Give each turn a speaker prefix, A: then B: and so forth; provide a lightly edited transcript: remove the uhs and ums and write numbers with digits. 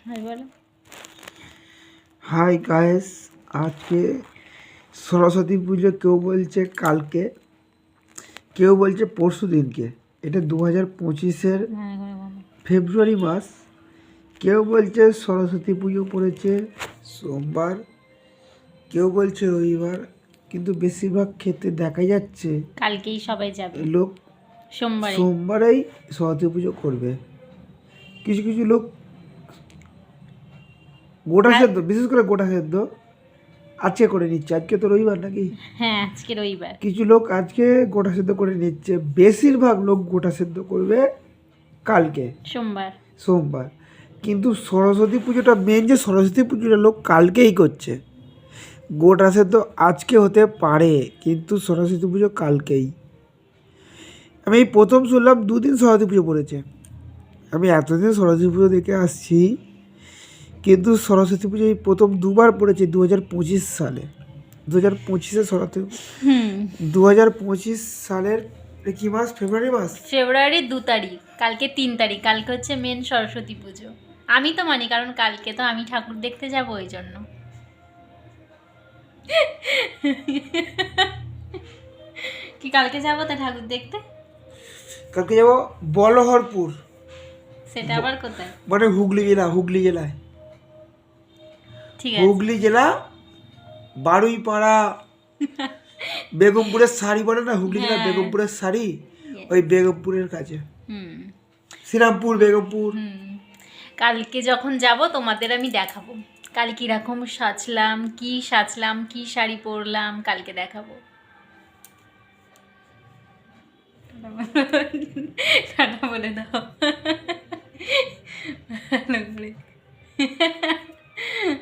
A: High বলো।
B: Hi guys, আজকে সরস্বতী পুজো। কেউ বলছে কালকে, কেউ বলছে পরশু দিনকে। এটা 2025-এর
A: হ্যাঁ করে বলো।
B: ফেব্রুয়ারি মাস। কেউ বলছে সরস্বতী পুজো পড়েছে সোমবার, কেউ বলছে রবিবার, কিন্তু বেশিরভাগ ক্ষেত্রে দেখা যাচ্ছে
A: কালকেই সবাই যাবে,
B: লোক
A: সোমবারে।
B: সোমবারেই সরস্বতী পুজো করবে। কিছু কিছু লোক গোটা
A: আর
B: সেদ্ধ, বিশেষ করে গোটা সেদ্ধ আজকে করে নিচ্ছে। আজকে তো রবিবার নাকি?
A: হ্যাঁ, আজকে রবিবার।
B: কিছু লোক আজকে গোটা সেদ্ধ করে নিচ্ছে, বেশিরভাগ লোক গোটা সেদ্ধ করবে কালকে
A: সোমবার।
B: সোমবার। কিন্তু সরস্বতী পুজোটা মেন, যে সরস্বতী পুজোটা লোক কালকেই করছে। গোটা সেদ্ধ আজকে হতে পারে, কিন্তু সরস্বতী পুজো কালকেই। আমি এই প্রথম শুনলাম দুদিন সরস্বতী পুজো পড়েছে। আমি এতদিন সরস্বতী পুজো দেখে আসছি, কিন্তু সরস্বতী পুজো এই প্রথম দুবার পড়েছে 2025 সালে। 2025-এ সরস্বতী,
A: হুম,
B: 2025 সালের কি মাস? ফেব্রুয়ারি মাস।
A: ফেব্রুয়ারির 2 তারিখ, কালকে 3 তারিখ। কালকে হচ্ছে মেন সরস্বতী পুজো। আমি তো মানি, কারণ কালকে তো আমি ঠাকুর দেখতে যাব, ওই জন্য। কি কালকে যাবো তা ঠাকুর দেখতে?
B: কালকে যাবো বলহরপুর,
A: সেটা আবার কোথায়?
B: মানে হুগলি জেলায়,
A: ঠিক আছে।
B: হুগলি জেলা বারুইপাড়া। বেগমপুরের শাড়ি বলে না, হুগলি জেলার
A: হ্যাঁ।
B: বেগমপুরের শাড়ি,
A: Yes.
B: ওই বেগমপুরের কাছে।
A: হুম
B: শ্রীরামপুর, বেগমপুর।
A: হুম। কালকে যখন যাব তোমাদের আমি দেখাবো কাল কিরকম সাজলাম, কি শাড়ি পরলাম, কালকে দেখাবো। টাটা বলে দাও ভালো করে।